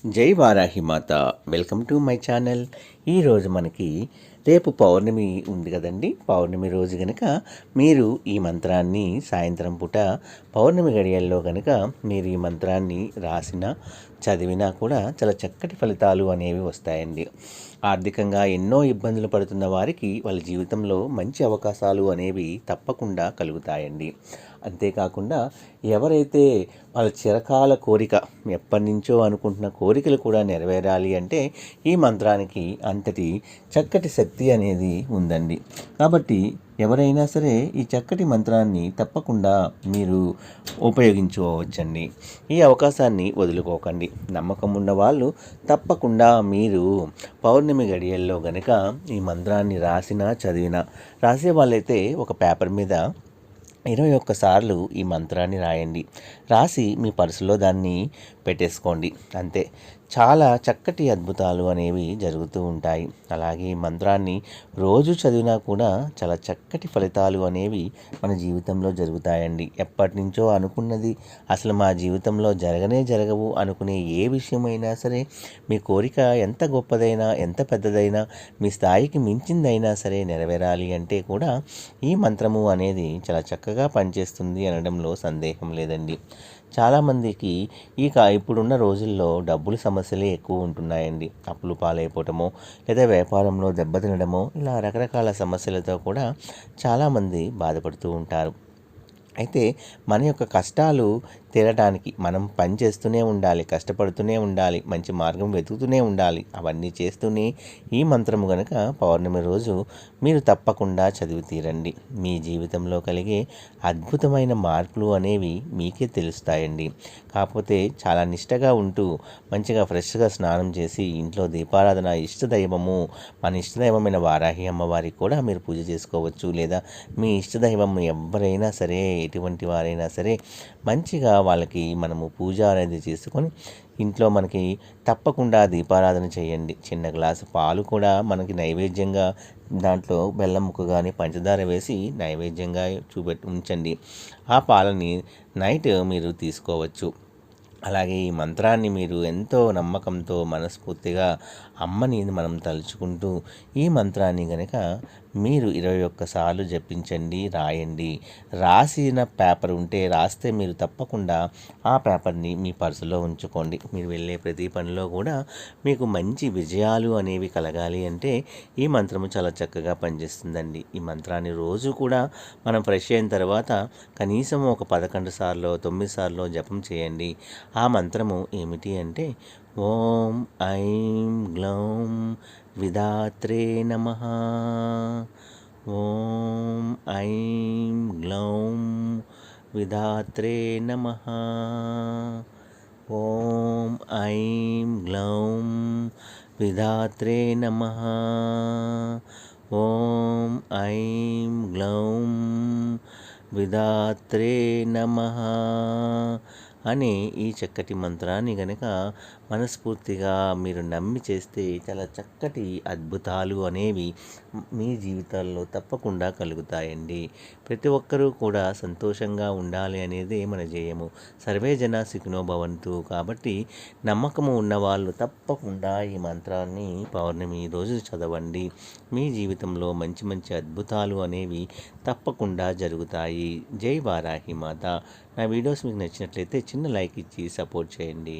జై వారాహి మాత. Welcome to my channel. ఈరోజు మనకి రేపు పౌర్ణమి ఉంది కదండి. పౌర్ణమి రోజు కనుక మీరు ఈ మంత్రాన్ని సాయంత్రం పూట పౌర్ణమి గడియల్లో కనుక మీరు ఈ మంత్రాన్ని రాసినా చదివినా కూడా చాలా చక్కటి ఫలితాలు అనేవి వస్తాయండి. ఆర్థికంగా ఎన్నో ఇబ్బందులు పడుతున్న వారికి వాళ్ళ జీవితంలో మంచి అవకాశాలు అనేవి తప్పకుండా కలుగుతాయండి. అంతేకాకుండా ఎవరైతే వాళ్ళ చిరకాల కోరిక ఎప్పటి నుంచో అనుకుంటున్న కోరికలు కూడా నెరవేరాలి అంటే ఈ మంత్రానికి అంతటి చక్కటి శక్తి అనేది ఉందండి. కాబట్టి ఎవరైనా సరే ఈ చక్కటి మంత్రాన్ని తప్పకుండా మీరు ఉపయోగించుకోవచ్చండి. ఈ అవకాశాన్ని వదులుకోకండి. నమ్మకం ఉన్న వాళ్ళు తప్పకుండా మీరు పౌర్ణమి గడియల్లో గనక ఈ మంత్రాన్ని రాసినా చదివినా, రాసే వాళ్ళైతే ఒక పేపర్ మీద 21 సార్లు ఈ మంత్రాన్ని రాయండి. రాసి మీ పర్సులో దాన్ని పెట్టేసుకోండి. అంతే. చాలా చక్కటి అద్భుతాలు అనేవి జరుగుతూ ఉంటాయి. అలాగే ఈ మంత్రాన్ని రోజు చదివినా కూడా చాలా చక్కటి ఫలితాలు అనేవి మన జీవితంలో జరుగుతాయండి. ఎప్పటి నుంచో అనుకున్నది అసలు మా జీవితంలో జరగవు అనుకునే ఏ విషయమైనా సరే, మీ కోరిక ఎంత గొప్పదైనా ఎంత పెద్దదైనా మీ స్థాయికి మించిందైనా సరే నెరవేరాలి అంటే కూడా ఈ మంత్రము అనేది చాలా చక్కగా పనిచేస్తుంది అనడంలో సందేహం లేదండి. చాలామందికి ఇప్పుడున్న రోజుల్లో డబ్బుల సమస్యలే ఎక్కువ ఉంటున్నాయండి. అప్పులు పాలైపోవటమో లేదా వ్యాపారంలో దెబ్బతినడమో ఇలా రకరకాల సమస్యలతో కూడా చాలామంది బాధపడుతూ ఉంటారు. అయితే మన యొక్క కష్టాలు తీరడానికి మనం పని చేస్తూనే ఉండాలి, కష్టపడుతూనే ఉండాలి, మంచి మార్గం వెతుకుతూనే ఉండాలి. అవన్నీ చేస్తూనే ఈ మంత్రము గనక పౌర్ణమి రోజు మీరు తప్పకుండా చదివి తీరండి. మీ జీవితంలో కలిగే అద్భుతమైన మార్పులు అనేవి మీకే తెలుస్తాయండి. కాకపోతే చాలా నిష్టగా ఉంటూ మంచిగా ఫ్రెష్గా స్నానం చేసి ఇంట్లో దీపారాధన, ఇష్టదైవము మన ఇష్టదైవమైన వారాహి అమ్మవారికి కూడా మీరు పూజ చేసుకోవచ్చు. లేదా మీ ఇష్టదైవం ఎవరైనా సరే, ఎటువంటి వారైనా సరే మంచిగా వాళ్ళకి మనము పూజ అనేది చేసుకొని ఇంట్లో మనకి తప్పకుండా దీపారాధన చేయండి. చిన్న గ్లాసు పాలు కూడా మనకి నైవేద్యంగా దాంట్లో బెల్లం ముక్క కానీ పంచదార వేసి నైవేద్యంగా ఉంచండి. ఆ పాలని నైట్ మీరు తీసుకోవచ్చు. అలాగే ఈ మంత్రాన్ని మీరు ఎంతో నమ్మకంతో మనస్ఫూర్తిగా అమ్మని మనం తలుచుకుంటూ ఈ మంత్రాన్ని కనుక మీరు 21 సార్లు జపించండి, రాయండి. రాసిన పేపర్ ఉంటే రాస్తే మీరు తప్పకుండా ఆ పేపర్ని మీ పర్సులో ఉంచుకోండి. మీరు వెళ్ళే ప్రతి పనిలో కూడా మీకు మంచి విజయాలు అనేవి కలగాలి అంటే ఈ మంత్రము చాలా చక్కగా పనిచేస్తుందండి. ఈ మంత్రాన్ని రోజు కూడా మనం ఫ్రెష్ అయిన తర్వాత కనీసం ఒక 11 సార్లు 9 సార్లు జపం చేయండి. ఆ మంత్రము ఏమిటి అంటే ఓం ఐం గ్లౌం విధాత్రే నమః. ఓం ఐం గ్లౌం విధాత్రే నమః. ఓం ఐం గ్లౌం విధాత్రే నమః. ఓం ఐం గ్లౌం విధాత్రే నమః అనే ఈ చక్కటి మంత్రాన్ని గనక మనస్ఫూర్తిగా మీరు నమ్మి చేస్తే చాలా చక్కటి అద్భుతాలు అనేవి మీ జీవితాల్లో తప్పకుండా కలుగుతాయండి. ప్రతి ఒక్కరూ కూడా సంతోషంగా ఉండాలి అనేది మన ధ్యేయము. సర్వే జన సుఖినో భవంతు. కాబట్టి నమ్మకము ఉన్నవాళ్ళు తప్పకుండా ఈ మంత్రాన్ని పౌర్ణమి రోజు చదవండి. మీ జీవితంలో మంచి మంచి అద్భుతాలు అనేవి తప్పకుండా జరుగుతాయి. జై వారాహి మాత. నా వీడియోస్ మీకు నచ్చినట్లయితే చిన్న లైక్ ఇచ్చి సపోర్ట్ చేయండి.